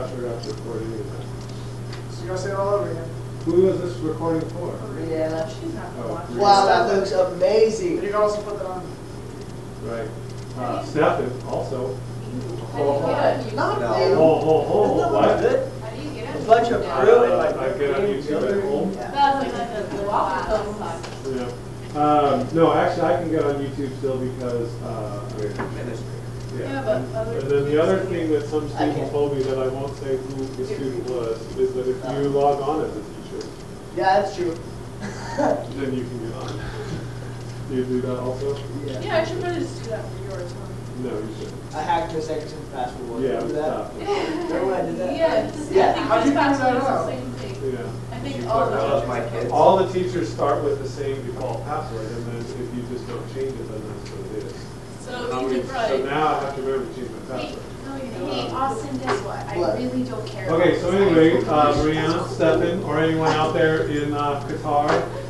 not sure how to record any of that. So you gotta say it all over again. Who is this recording for? Yeah. She's not Oh, watching. Wow, that looks amazing. And you can also put that on. Right. Stefan also. Not No. new. What? Good. How do you get A it? bunch of crew and like. I get on YouTube at home. Yeah. That's like the waffle cone. Yeah. No, actually, I can get on YouTube still because, Yeah, but other. And then the other thing that some I student can't. told me that I won't say who the student was is that if you log on as a teacher, Yeah, that's true. then you can get on. Do you do that also? Yeah, I should probably just do that for yours, huh? No, you shouldn't. I hacked my second password. Yeah, Remember that? stop. Remember when I did that? Yes. Yeah. I think How'd you this figure that password is the out? same thing. Yeah. I think You all put the those, teachers my are- kids. All the teachers start with the same default password, and then if you just don't change it, then that's what it is. So you could So probably. now I have to remember to change my password. No, you Hey, don't. Austin, guess what? I What? really don't care. Okay, so about this. anyway, Brianna, Stefan, or anyone out there in Qatar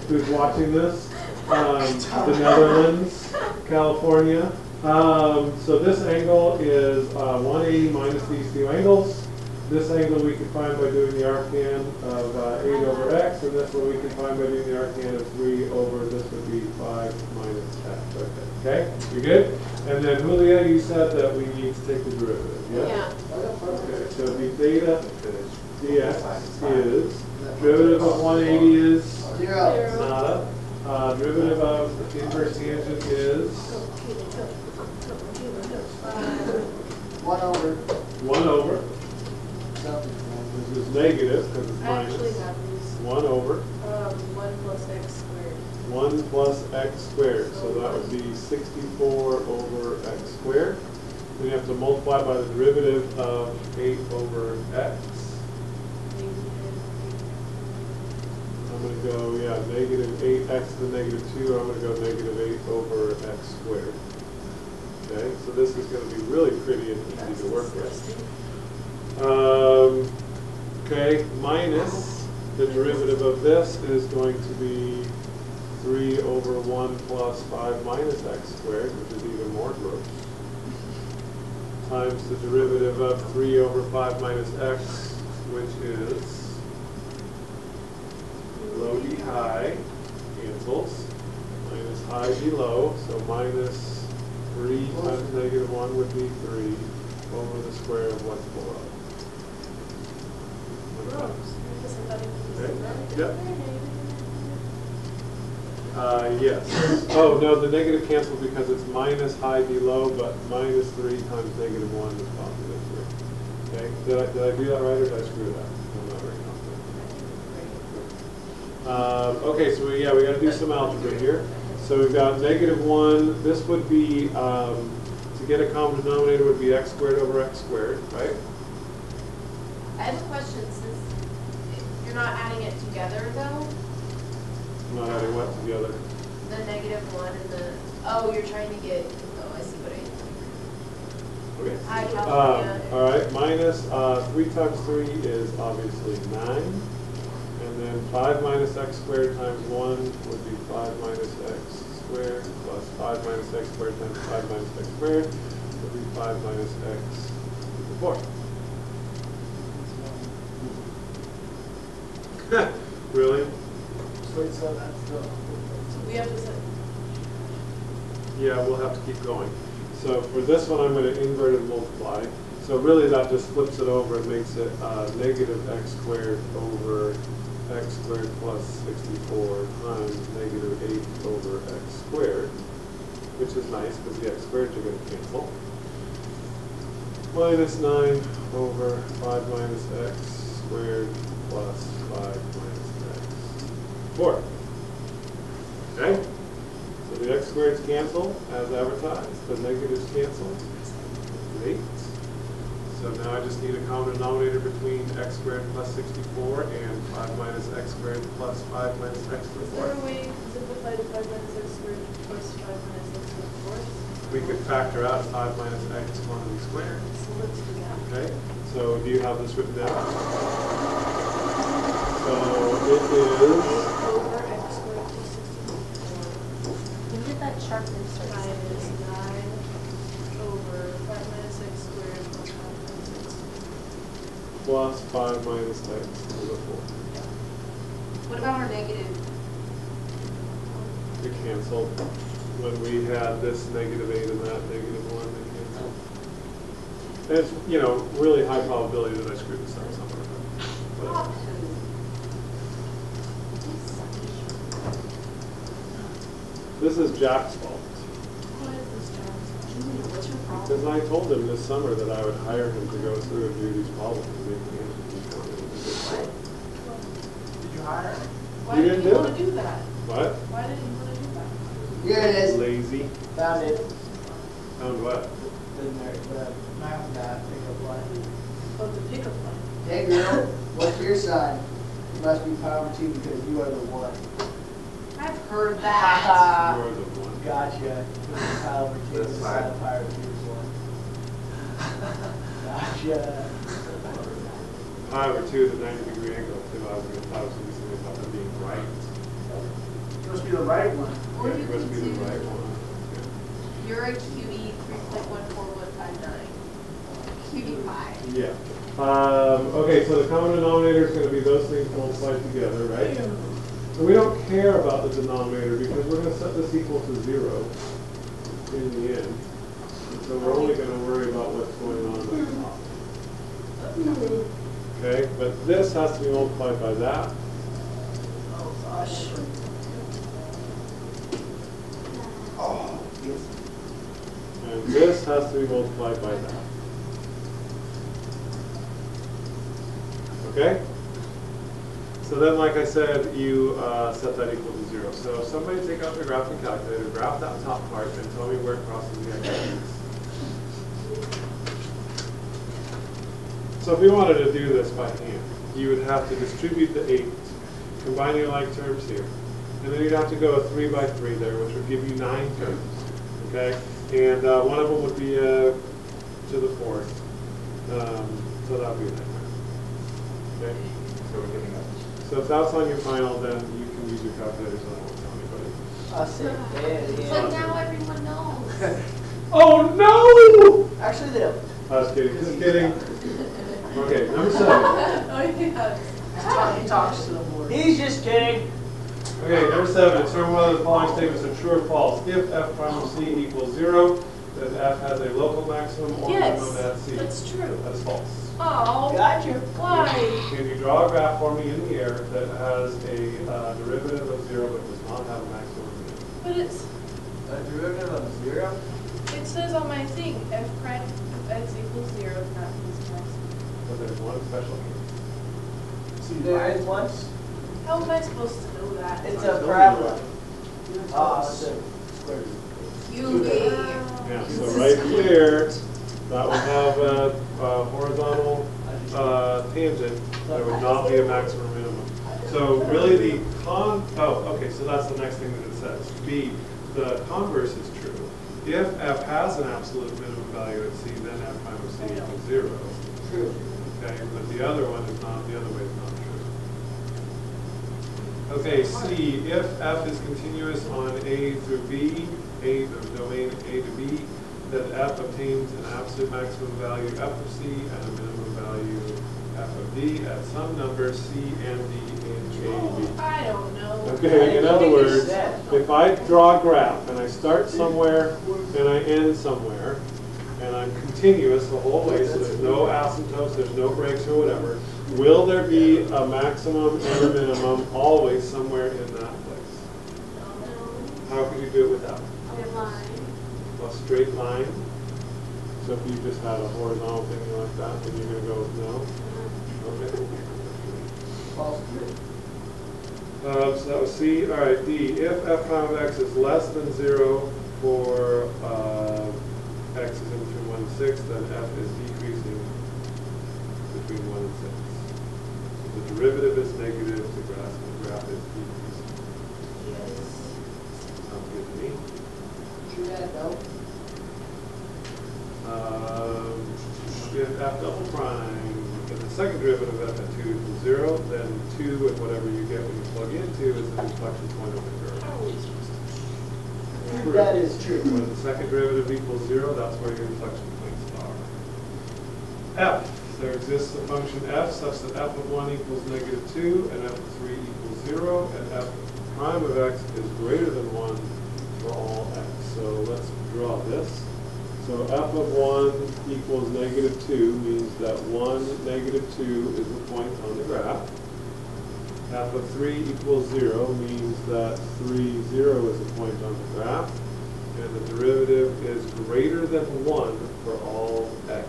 who's watching this, the Netherlands, California. So this angle is 180 minus these two angles. This angle we can find by doing the arctan of 8 over x, and this one we can find by doing the arctan of 3 over, this would be 5 minus x. Okay, you good? And then Julia, you said that we need to take the derivative, yeah? Yeah. Okay, so the theta dx is, derivative of 180 is Zero. nada. Derivative of inverse tangent is 1 over. 1 over. Something. This is negative because it's I actually minus. have these. 1 over 1 plus x squared. 1 plus x squared. So that would be 64 over x squared. Then you have to multiply by the derivative of 8 over x. I'm going to go, yeah, negative 8x to the negative 2, or I'm going to go negative 8 over x squared. Okay, so this is going to be really pretty and easy to work with. Okay, minus the derivative of this is going to be 3 over 1 plus 5 minus x squared, which is even more gross, times the derivative of 3 over 5 minus x, which is low d high, cancels, minus high d low, so minus 3 times negative 1 would be 3 over the square of what's below. Okay. Yep. Yes. Oh, no, the negative cancels because it's minus high d low, but minus 3 times negative 1 is positive 3. Okay, did I do that right or did I screw that? I'm not very confident. Okay, so we got to do some algebra here. So we've got negative 1. This would be, to get a common denominator would be x squared over x squared, right? I have a question, since you're not adding it together though, I'm not adding what together. the -1 and the, oh, you're trying to get, oh, I see what I Okay. Hi, California. All right, minus 3 times 3 is obviously 9. And then 5 minus x squared times 1 would be 5 minus x squared plus 5 minus x squared times 5 minus x squared would be 5 minus x to the 4th. Really? So that's the. So we have to set. Yeah, we'll have to keep going. So for this one, I'm going to inverted multiply. So really that just flips it over and makes it negative x squared over x squared plus 64 times negative 8 over x squared, which is nice because the x squareds are going to cancel. Minus 9 over 5 minus x squared plus 5 minus x 4. Okay? So the x squareds cancel as advertised. The negatives cancel. 8. So now I just need a common denominator between x squared plus 64 and 5 minus x squared plus 5 minus x to the Is there a 4th. way to simplify the 5 minus x squared plus 5 minus x to the 4th? We could factor out 5 minus x quantity squared. So let's do that. Okay? So do you have this written down? So it is Over x squared plus 64 When did that sharpness start? minus 9 over 5 minus x squared plus 5 minus x. plus 5 minus x to the 4. What about our negative? It canceled. When we had this negative 8 and that negative 1, they canceled. And it's, you know, really high probability that I screwed this up somewhere. But this is Jack's fault. What's your problem? Because I told him this summer that I would hire him to go through and do these problems and make the answers. Did you hire him? Why You did didn't you do want it. to do that? What? Why did you want to do that? Here it is. Lazy. Found it. Found what? The math guy, pickup line. Oh, the pickup line. Hey girl, what's your sign? You must be power 2 because you are the one. I've heard that. You're the one. Gotcha. Power 2 That's is fine. not power 2 is 1. Gotcha. Pi over 2 is a 90-degree angle. If I was going to talk to somebody about them being right. You must be the right one. Or Yeah, you it must could be the do, right one. you're a QE 3.14159. QE pi. Yeah. Okay, so the common denominator is going to be those things multiplied together, right? And we don't care about the denominator because we're going to set this equal to 0 in the end. And so we're only going to worry about what's going on at the top. Okay, but this has to be multiplied by that. Oh gosh. Oh, yes. And this has to be multiplied by that. Okay? So then, like I said, you set that equal to 0. So somebody take out the graphing calculator, graph that top part, and tell me where it crosses the x-axis. So if we wanted to do this by hand, you would have to distribute the 8, combine your like terms here. And then you'd have to go 3 by 3 there, which would give you 9 terms. Okay? And one of them would be to the 4th. So that would be 9 terms. Okay? So we're getting up. So if that's on your final, then you can use your calculator, so I won't tell anybody. I said dead, But yeah. now everyone knows. Oh no! Actually, they don't. I was kidding, just kidding. Okay, number 7. Oh, yeah. He talks to the board. He's just kidding. Okay, number 7, determine whether the following statements are true or false. If f prime of c equals 0, then f has a local maximum or minimum at c. Yes, that's true. That is false. Oh, Gotcha. why? Can you draw a graph for me in the air that has a derivative of 0 but does not have a maximum or minimum? But it's, A derivative of 0? it says on my thing, f prime of x equals 0, not his maximum. But there's one special case. See, there is once. How am I supposed to know that? It's I a told you parabola. that. Ah, it's a square root. QE. Yeah, so right here, that would have a horizontal tangent. There would not be a maximum or minimum. So really the okay, so that's the next thing that it says. B, the converse is true. If f has an absolute minimum value at c, then f prime of c equals 0. True. Okay, but the other one is not, the other way is not true. Okay, C, if f is continuous on A through B, the domain A to B, then f obtains an absolute maximum value f of C and a minimum value f of D at some numbers C and D in A to B. I don't know. Okay, in other words, if I draw a graph and I start somewhere and I end somewhere, and I'm continuous the whole way, so there's no asymptotes, there's no breaks or whatever, will there be a maximum and a minimum always somewhere in that place? How could you do it without? A straight line. So if you just had a horizontal thing like that, then you're going to go with no? Okay. False. So that was C. All right, D. If f prime of x is less than 0 for x is in between 1 and 6, then f is decreasing between 1 and 6. So the derivative is negative, the graph is decreasing. Sounds good to me. True that, no? If f double prime is the second derivative of f at 2 equals 0, then 2 and whatever you get when you plug in 2 is the inflection point of the curve. True, that is true. When the second derivative equals 0, that's where your inflection points are. F. there exists a function f such that f of 1 equals -2 and f of 3 equals 0 and f prime of x is greater than 1 for all x. So let's draw this. So f of 1 equals -2 means that 1, -2 is the point on the graph. F of 3 equals 0 means that 3, 0 is the point on the graph. And the derivative is greater than 1 for all x.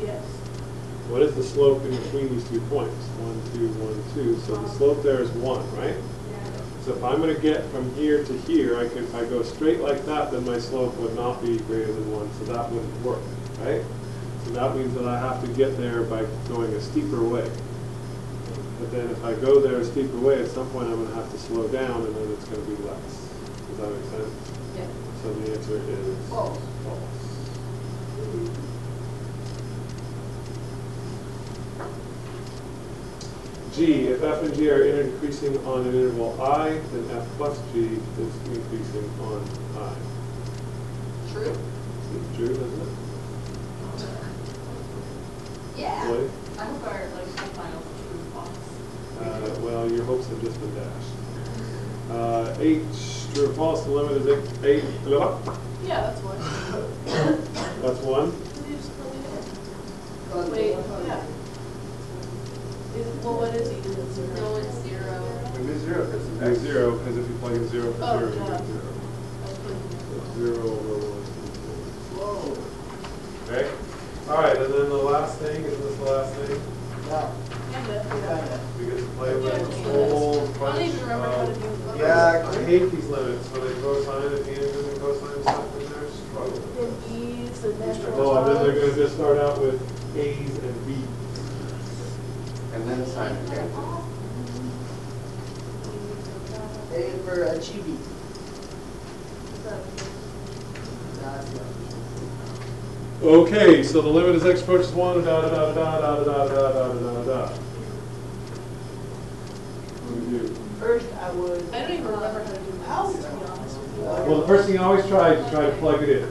Yes. What is the slope in between these 2 points? 1, 2, 1, 2. So the slope there is 1, right? So if I'm going to get from here to here, if I go straight like that, then my slope would not be greater than 1, so that wouldn't work, right? So that means that I have to get there by going a steeper way. But then if I go there a steeper way, at some point I'm going to have to slow down, and then it's going to be less. Does that make sense? Yeah. So the answer is False. false. G, if f and g are increasing on an interval I, then f plus g is increasing on I. True? It's true, isn't it? Yeah. Boy? I hope our final true false. Well, your hopes have just been dashed. H, true or false, the limit is 8. Yeah, that's one. That's 1. You just plug it in. Wait, yeah. Well, what is he? Is it zero? No, it's 0. Maybe 0 because It's 0, because if you plug in 0 for Oh, 0, you yeah. get 0. So 0 over 1. Whoa. Okay? Alright, and then the last thing, is this the last thing? No. Kinda, yeah. Kinda. We get to play with Yeah, a just whole I don't bunch even remember how to of... do it. Yeah, I hate these limits when they throw sine at the end and the cosine stuff in there, struggle. And E's and natural Oh, and then they're logs. gonna just start out with A's and B's. and then sign again. A for a chibi. Okay, so the limit is x approaches 1, da da da da da da da da da da da da. What do we do? First, I would. I don't even remember how to do CALC, to be honest with you. Well, the first thing you always try is to try to plug it in.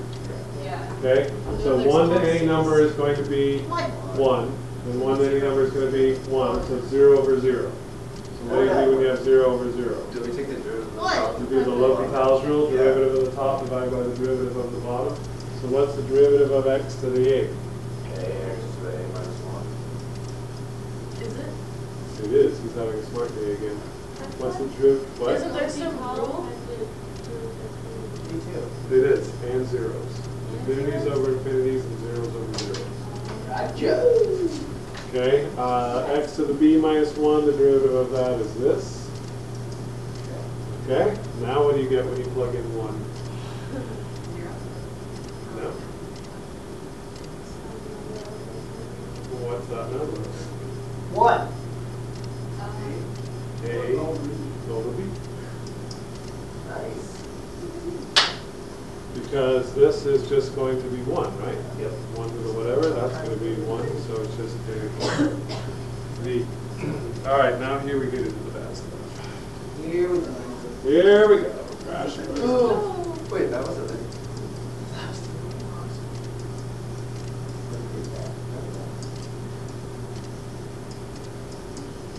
Yeah. Okay? So 1 to any number is going to be 1, and 1 to any number is going to be 1, so 0 over 0. So what do you do when you have 0 over 0? Do we take the derivative of the What? top? You do the L'Hopital's rule, derivative of the top divided by the derivative of the bottom. So what's the derivative of x to the 8? A x to the a minus 1. Is it? It is. He's having a smart day again. What's the derivative? What? Isn't there some rule? Me too. It is, and zeros. Infinities over infinities and zeros over zeros. Gotcha. Okay, x to the b minus 1, the derivative of that is this. Okay, now what do you get when you plug in 1? 0. No? Well, what's that number? One. A over b. Nice. Because this is just going to be 1, right? Yep. 1 to the whatever, that's going to be 1, so it's just v. All right, now here we get into the bad stuff. Here we go. Here we go. Crash. Oh. Wait, that was a thing.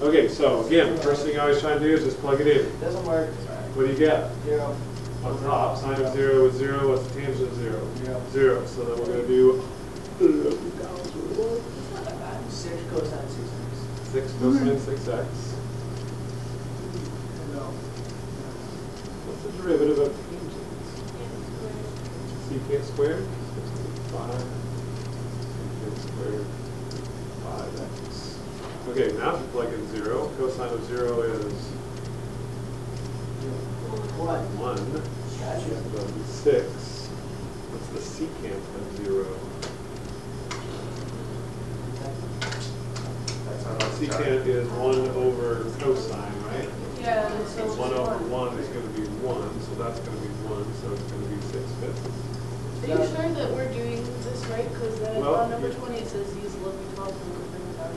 Okay, so again, first thing I always try to do is just plug it in. Doesn't work. What do you get? 0. On top, sine of 0 is 0. What's the tangent of 0? 0. 0. So then we're going to do 6 cosine 6x. 6 cosine 6x. No. What's the derivative of tangents? Secant squared? 5. Secant squared 5x. Okay, now if you plug in 0, cosine of 0 is 1. 1. Gotcha. So that'll be 6. What's the secant of 0? That's not on the chart. Secant is 1 over cosine, right? Yeah, so So 1 over 1 is going to be 1, so that's going to be 1, so it's going to be 6/5. Are you sure that we're doing this right? Because then Well, on number you- 20 it says use L'Hopital's rule to bring about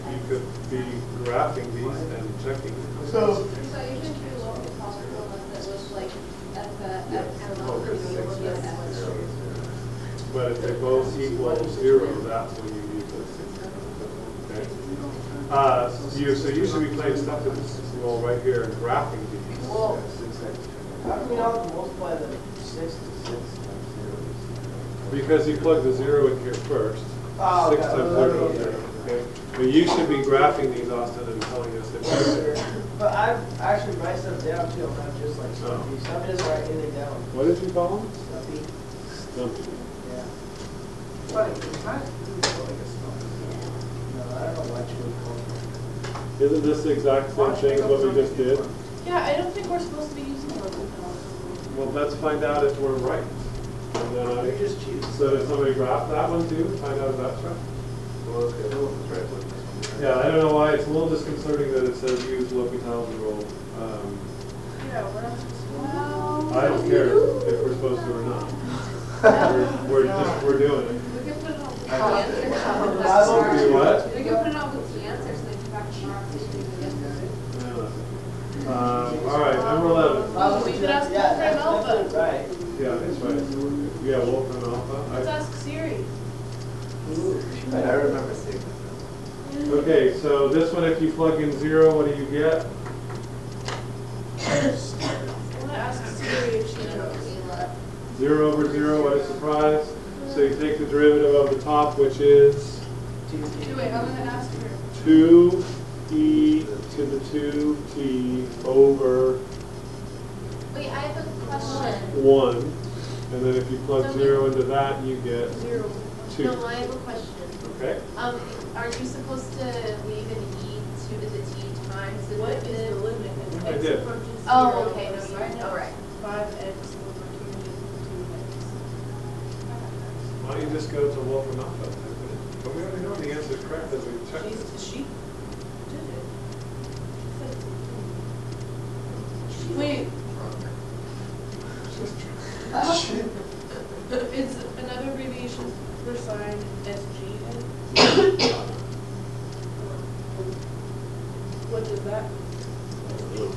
You could be graphing these and checking. So, So usually do L'Hopital's rule that was like F Yeah. F Oh, and because 6 F. x 0 is 0. But if they both equal 0, that's when you use this. Okay. So you should be playing stuff with this roll right here and graphing these. Well, how do we not multiply the 6 to 6? Because you plug the 0 in here first. Oh, 6 okay. times 0 is 0. Okay. But you should be graphing these, Austin, and telling us if you're there. But I actually write stuff down too. I'm not just like stumpy. So I'm just writing anything down. What did you call them? Stumpy. Stumpy. Yeah. Funny, it's kind of like a stumpy. No, I don't know what you would call it. Isn't this the exact same thing as what we just did? Yeah, I don't think we're supposed to be using those. Well, let's find out if we're right. And then You just choose. so did somebody graph that one too? Find out if that's right? Well, okay, that was right. Yeah, I don't know why. It's a little disconcerting that it says use L'Hopital's rule. Yeah, we're not supposed to. Well. I don't care if we're supposed to or not. We're doing it. We can put it on with the I- answer. Do what? We can put it on with the answer, so they come back tomorrow. and see if we can get All right, number 11. We could ask Yeah, Wolfram that's Alpha. definitely right. Yeah, that's right. Yeah, Wolfram Alpha. Let's ask Siri. I remember seeing that. Okay, so this one, if you plug in 0, what do you get? I want to ask Siri if she knows. 0 over 0, what a surprise. So you take the derivative of the top, which is Wait, I'm going to ask her. 2e to the 2t over Wait, I have a question. 1. And then if you plug 0 into that, you get 0. 2. No, I have a question. Okay? Are you supposed to leave an e to the t times the What is the derivative? limit? If I x did. approaches 0, Oh, okay, no, it's you're, all right. 5x over 2x. Why don't you just go to Wolfram Alpha? But we already know the answer is correct as we checked it. She did it. Wait, it's another abbreviation for sign SGN. What does that mean?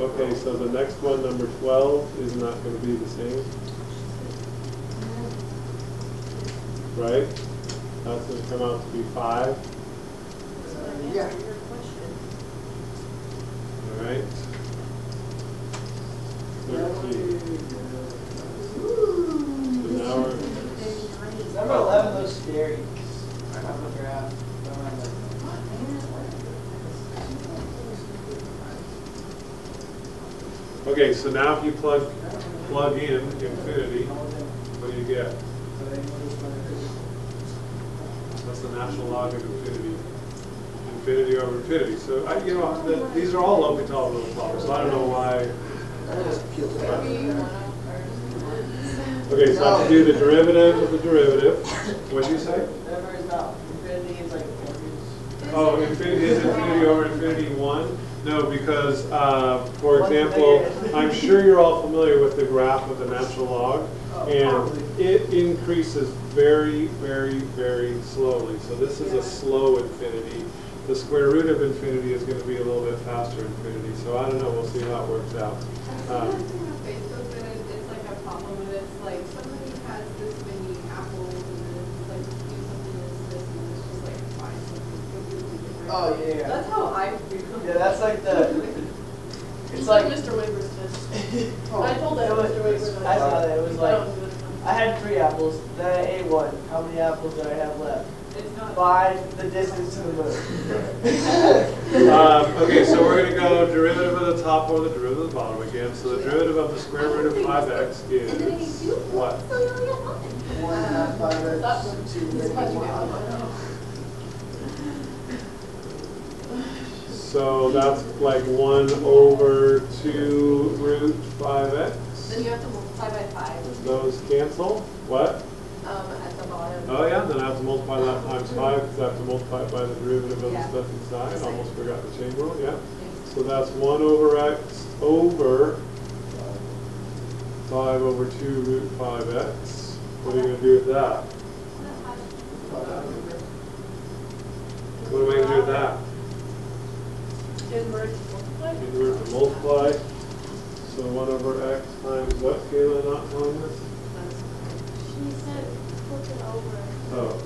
Okay, so the next one, number 12, is not going to be the same. Right? That's going to come out to be 5. Yeah. Answer your question. All right. 13. So now we're... Number 11 looks scary. I'm gonna graph. Okay, so now if you plug in infinity, what do you get? That's the natural log of infinity. Infinity over infinity. So, these are all L'Hopital rule problems, so I don't know why. Okay, so I have to do the derivative of the derivative. What did you say? Whatever is not infinity is like Oh, infinity is infinity over infinity 1? No, because, for example, I'm sure you're all familiar with the graph of the natural log, and it increases very, very, very slowly. So this is a slow infinity. The square root of infinity is going to be a little bit faster infinity. So I don't know, we'll see how it works out. Facebook that it's like a problem with it's like somebody has this many apples and then it's like do something that's this and it's just like find something completely different. Oh yeah. That's how I become. Yeah, that's like the. It's like Mr. Waver's test. I told that Mr. Waver's I saw that. It was like I had 3 apples, then I ate 1. How many apples did I have left? It's not. Find the distance to the moon. Okay, so we're going to go derivative of the top over the derivative of the bottom again. So the derivative of the square root of 5x is what? 1.5 5x 2 So that's like 1 over 2 root 5x. Then you have to multiply by 5 Those cancel. What? at the bottom. Oh yeah, then I have to multiply that times 5 because I have to multiply it by the derivative of the Yeah. stuff inside. Almost forgot the chain rule, yeah. So that's 1 over x over 5 over 2 root 5x. What are you going to do with that? What am I going to do with that? Inverse multiply. Inverse and multiply. So So 1 over x times what, Kayla, not telling us? She said flip it over. Oh.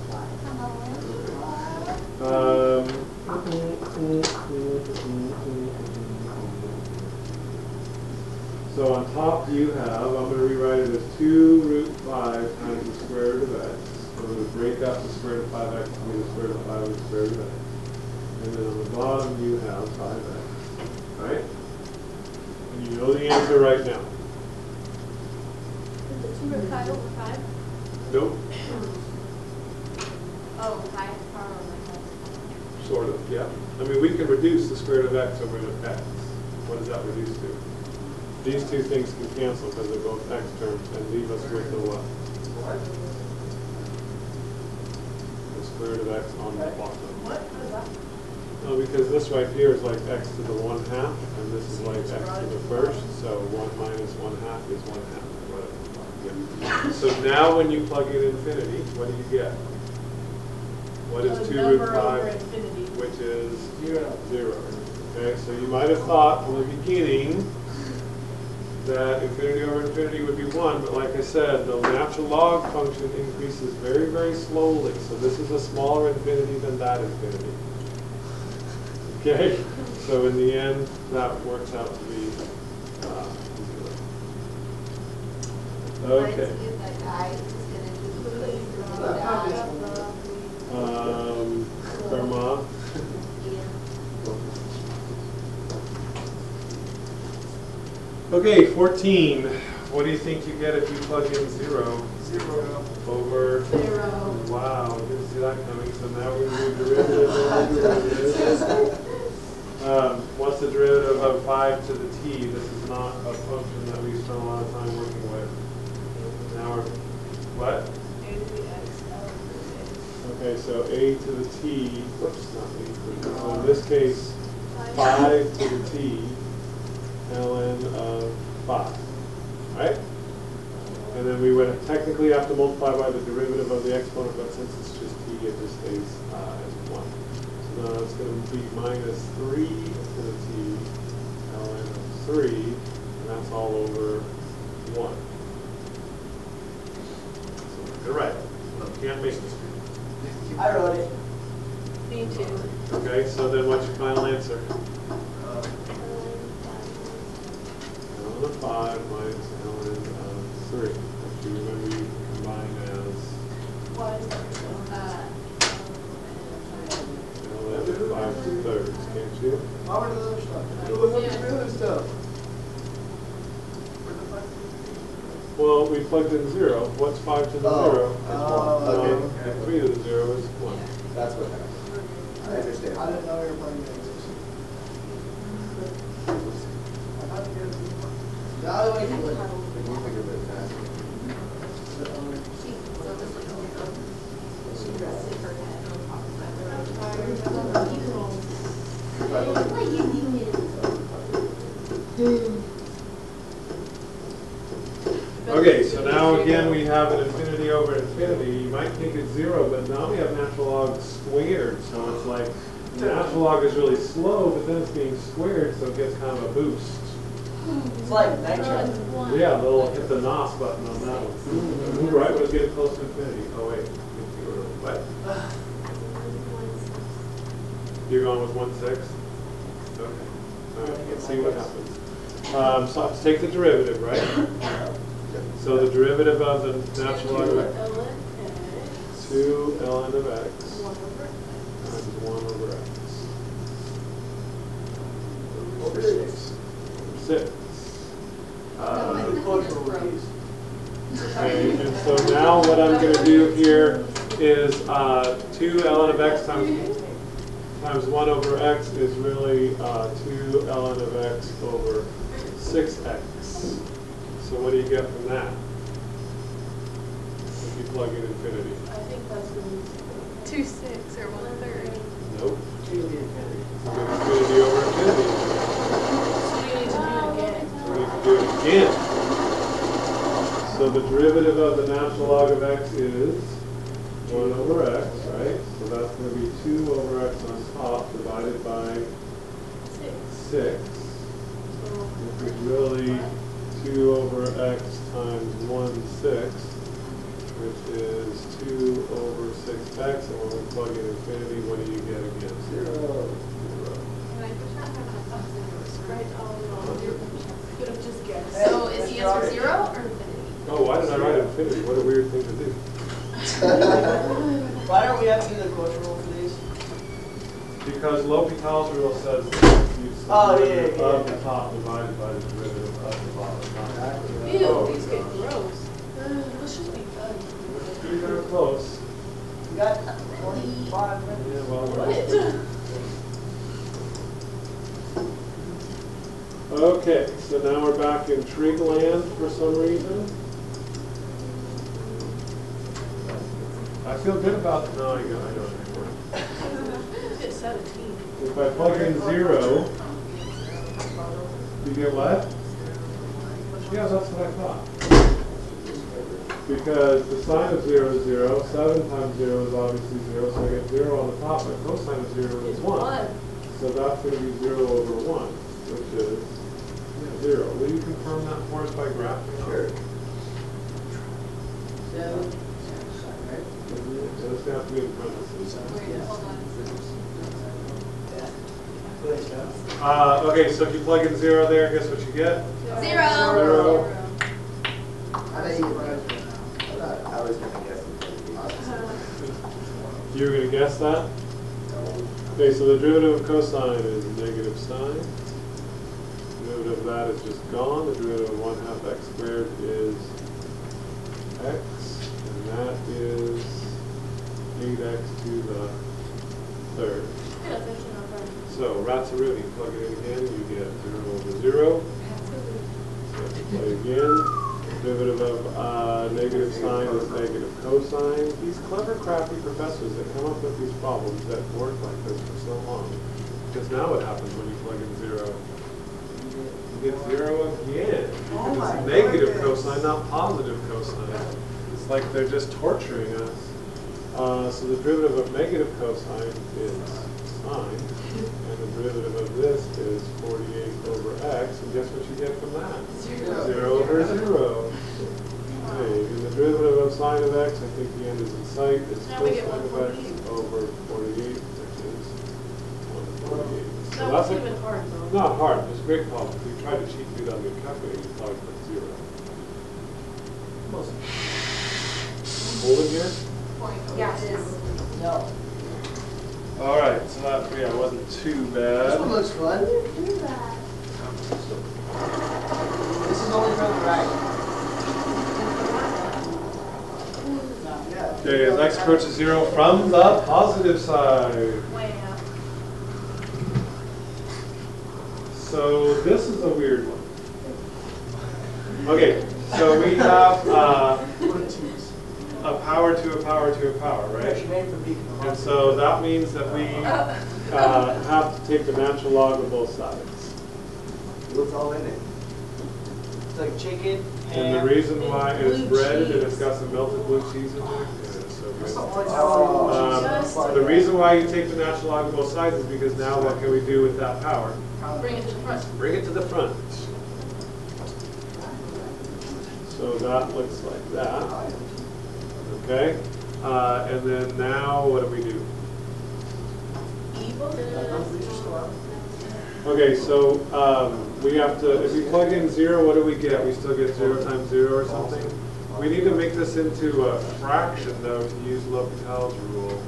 So on top you have, I'm going to rewrite it as 2 root 5 times the square root of x. So I'm going to break up the square root of 5x to be the square root of 5 with the square root of x. And then on the bottom you have 5x. Right? And you know the answer right now. Is it 2 root 5 over 5? Nope. Oh, 5 far over my Sort of, yeah. I mean, we can reduce the square root of x over to x. What does that reduce to? These two things can cancel because they're both x terms and leave us with the what? The square root of x on the bottom. What is that? No, because this right here is like x to the 1/2, and this is like x to the first, so 1 minus 1/2 is 1/2, whatever. Yeah. So now when you plug in infinity, what do you get? What is 2 root 5, which is 0. Okay, so you might have thought from the beginning that infinity over infinity would be 1, but like I said, the natural log function increases very, very slowly. So this is a smaller infinity than that infinity. Okay, so in the end, that works out to be 0. Okay. Karma. Okay, 14. What do you think you get if you plug in 0? 0. Over 0. Wow, didn't see that coming. So now we move derivative. What's the derivative of 5 to the t? This is not a function that we spent a lot of time working with. Now we're, what? Okay, so a to the t, whoops, not a to the t. So in this case, 5 to the t, ln of 5, right? And then we would technically have to multiply by the derivative of the exponent, but since it's just t, it just stays as 1. So now it's going to be minus 3 to the t, ln of 3, and that's all over 1. So we're going to write it. No, can't make this. I wrote it. Me too. Okay, so then what's your final answer? Ln of 5 minus ln of 3. Which you remember you combine as What is ln of 5 thirds, can't you? Why were the other stuff? Who was the other stuff? Where'd the 5? Well, we plugged in 0. What's 5 to the 0? Okay. And 3 to the 0 is 1. That's what happened. I understand. I didn't know you were playing games. I thought you guys were playing. The other way you would. Can you think of it faster? Okay, so now again we have an infinity over infinity. You might think it's 0, but now we have natural log squared. So it's like the natural log is really slow, but then it's being squared, so it gets kind of a boost. It's like nitro. Yeah, they'll hit the NOS button on that one. Right, let's get close to infinity. Oh wait, what? You're going with 1/6? Okay. All right, let's see what happens. So let's take the derivative, right? So the derivative of the natural log of 2 ln of x times 1 over x. Over 6. 6. Okay, Okay, and so now what I'm going to do here is 2 ln of x times 1 over x is really 2 ln of x over 6x. So what do you get from that? If you plug in infinity. I think that's really 2/6 or 1/3. Nope. Two to the infinity. You get infinity over infinity. So we need to do it again. So we need to do it again. So the derivative of the natural log of x is 1 over x, right? So that's going to be 2 over x on top divided by 6. This is really 2 over x times 1/6, which is 2 over 6x, and when we plug in infinity, what do you get again? 0. And I just not have enough thoughts in yours, right? Could have just guessed. So is the answer 0 or infinity? Oh, why did I write infinity? What a weird thing to do. Why don't we have to do the quotient rule for these? Because L'Hopital's rule says use the Oh, yeah, derivative yeah, of yeah. the top divided by the derivative of the bottom. Ew, Oh, these get gosh. gross. Let's just be done. Pretty darn close. We got 45 minutes. Yeah, well, What? okay, so now we're back in trig land for some reason. I feel good about it. No, I don't anymore. Hit 17. If I plug in 0, you get what? Yeah, that's what I thought. Because the sine of 0 is 0, 7 times 0 is obviously 0, so I get 0 on the top, but cosine of 0 is 1. So that's going to be 0 over 1, which is 0. Will you confirm that for us by graphing? Sure. So it's going to have to be in parentheses. Wait, hold on. Okay, so if you plug in 0 there, guess what you get? 0. 0. How do you write it now? I was gonna guess You were going to guess that? Okay, so the derivative of cosine is negative sine. The derivative of that is just gone. The derivative of 1/2 x squared is x, and that is 8x to the third. Yeah, that's actually not bad. So Ratsaruni, plug it in again, you get 0 over 0. So play again. Derivative of negative sine is negative cosine. These clever, crafty professors that come up with these problems that work like this for so long. Because now what happens when you plug in 0? You get 0 again. Oh Because my it's negative goodness. cosine, not positive cosine. It's like they're just torturing us. So the derivative of negative cosine is sine. And the derivative of this is 48 over x. And guess what you get from that? 0 over 0. Okay, and the derivative of sine of x, I think the end is in sight, is Now we get cosine of x 148. over 48, which is 148. So That that's wasn't even hard though. not hard, it's a great problem. If you tried to cheat through that on your calculator, you probably put 0. Holding here? Yeah, it is. No. All right, so that wasn't too This one bad. looks fun. This is only for the right. Yeah. Okay, as x approaches 0 from the positive side. Wow. So this is a weird one. Okay, so we have a power to a power to a power, right? She made it for beacon. And so that means that we have to take the natural log of both sides. What's all in it? It's like chicken, And the ham, reason why it's blue breaded and cheese. it's got some melted blue cheese in there. Yeah, it's so That's the good. only time Just- The reason why you take the natural log of both sides is because now what can we do with that power? Bring it to the front. Bring it to the front. So that looks like that. Okay? And then now what do we do? Okay, so we have to, if we plug in 0, what do we get? We still get 0 times 0 or something? We need to make this into a fraction, though, to use L'Hopital's rule.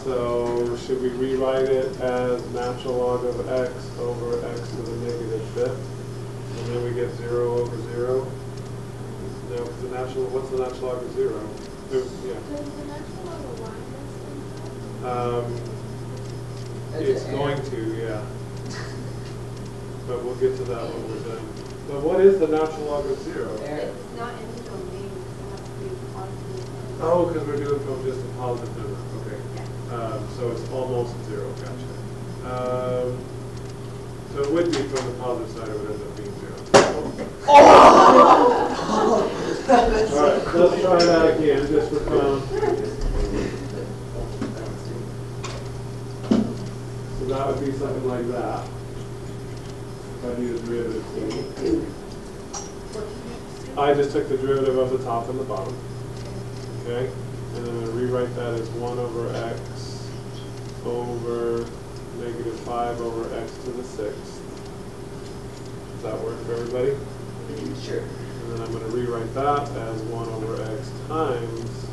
So should we rewrite it as natural log of x over x to the negative fifth? And then we get 0 over 0? No, the natural, what's the natural log of 0? Yeah. It's going to, yeah. But we'll get to that when we're done. But what is the natural log of 0? It's not in the domain, so it has to be positive. Oh, because we're doing from just a positive number. Okay. So it's almost 0. Gotcha. So it would be from the positive side, it would end up being 0. All right, let's try that again, just for fun. So that would be something like that. if I do the derivative thingy. I just took the derivative of the top and the bottom. Okay? And then I'm going to rewrite that as 1 over x over negative 5 over x to the 6th. Does that work for everybody? Sure. And then I'm going to rewrite that as 1 over x times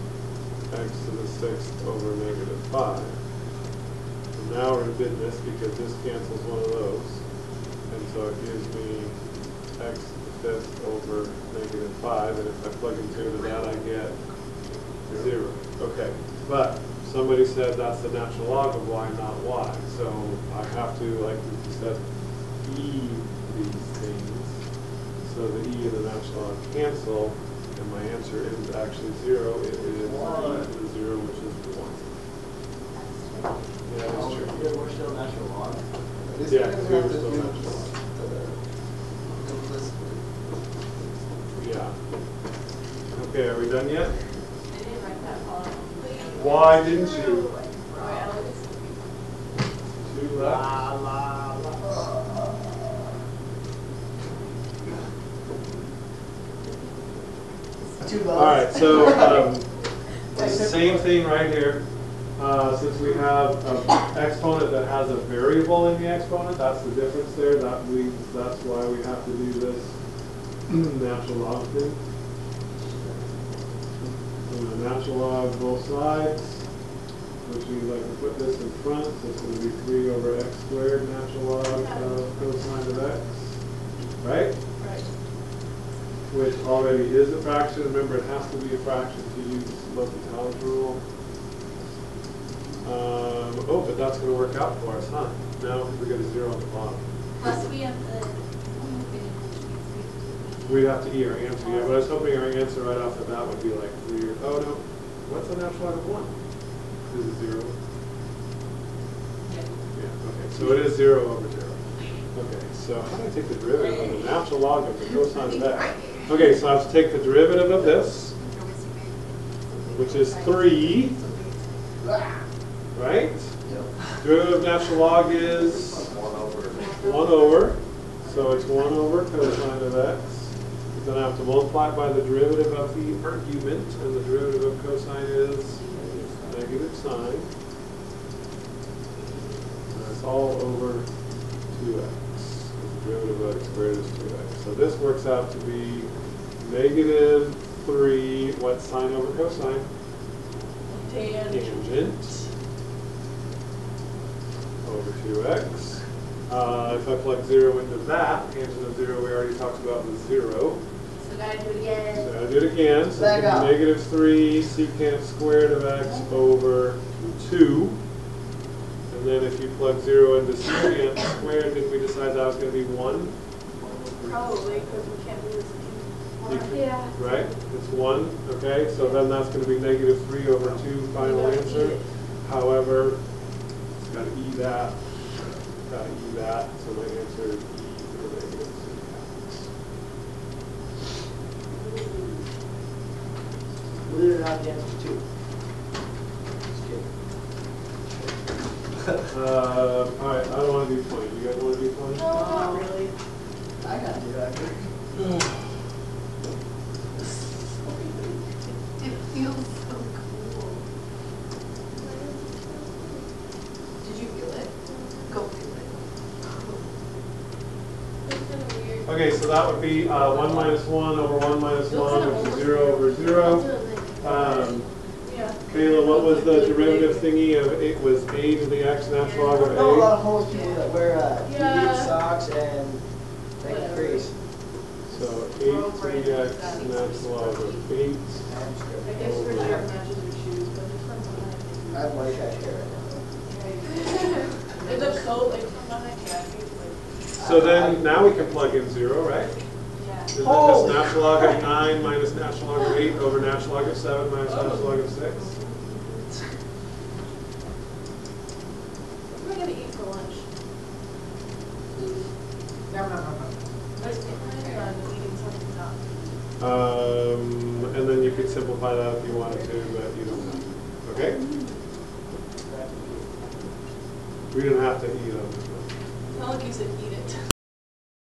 x to the 6th over negative 5. And now we're in business because this cancels one of those. And so it gives me x to the 5th over negative 5. And if I plug into that, I get 0. Okay. But somebody said that's the natural log of y, not y. So I have to, like you said, e these things. So the e and the natural log cancel, and my answer is actually 0. It is e to the 0, which is 1. Yeah, that's true. Yeah, we're still natural log. Yeah, 2 is still natural log. Yeah. Okay, are we done yet? I didn't write that column. Why didn't you? Oh, I look at some people. 2 left. All right, so same thing right here. Since we have an exponent that has a variable in the exponent, that's the difference there. That's why we have to do this natural log thing. So the natural log both sides, which means I can put this in front. So it's going to be 3 over x squared natural log of cosine of x, right? Right. Which already is a fraction. Remember, it has to be a fraction to use L'Hopital's rule. Oh, but that's going to work out for us, huh? Now we get a 0 on the bottom. Plus we have the. We'd have to E our answer, yeah. But I was hoping our answer right off the bat would be like 3 or, oh no, what's the natural log of 1? Is it 0? Yeah, okay, so it is 0 over 0. Okay, so how do I take the derivative of the natural log of the cosine of x? Okay, so I have to take the derivative of this, which is 3, right? Derivative of natural log is 1 over, so it's 1 over cosine of x. Then I have to multiply it by the derivative of the argument, and the derivative of cosine is negative sine. And that's all over 2x. The derivative of x squared is 2x. So this works out to be negative 3, what's sine over cosine? Tangent over 2x. If I plug 0 into that, tangent of 0 we already talked about was 0. So gotta do it again. So I do it again. So it's going to be negative 3 secant squared of x over 2. And then if you plug 0 into secant squared, did we decide that was going to be 1? Probably, because we can't do this. Yeah. Right? It's 1. Okay, so then that's going to be negative 3 over 2 final answer. However, it's got to e that. Got to e that. So my answer is e to the negative 3. Believe it or not, the answer is 2. Just kidding. All right, I don't want to do 20. You guys want to do 20? No, not really. I gotta do that. It feels so cool. Did you feel it? Go feel it. It's kind of weird. Okay, so that would be 1 minus 1 over 1 minus 1, which is 0 over 0. Yeah. Kayla, what was the derivative thingy of it? Was a to the x natural log I know a of lot of homeless people that wear Yeah. PVH socks and make freeze. a? So 8 to the x natural log of 8. I guess for sure it matches your shoes, but it depends on I have white trash hair right that. It's a coat, like from on that jacket, like. So then now we can plug in 0, right? Yeah. Isn't it Holy just natural log of 9 minus natural log of 8 over natural log of 7 minus natural log of 6? What am I gonna eat for lunch? I was planning on eating something not. And then you could simplify that if you wanted to, but you don't have to. Okay? We didn't have to eat on this one. It's not like you said eat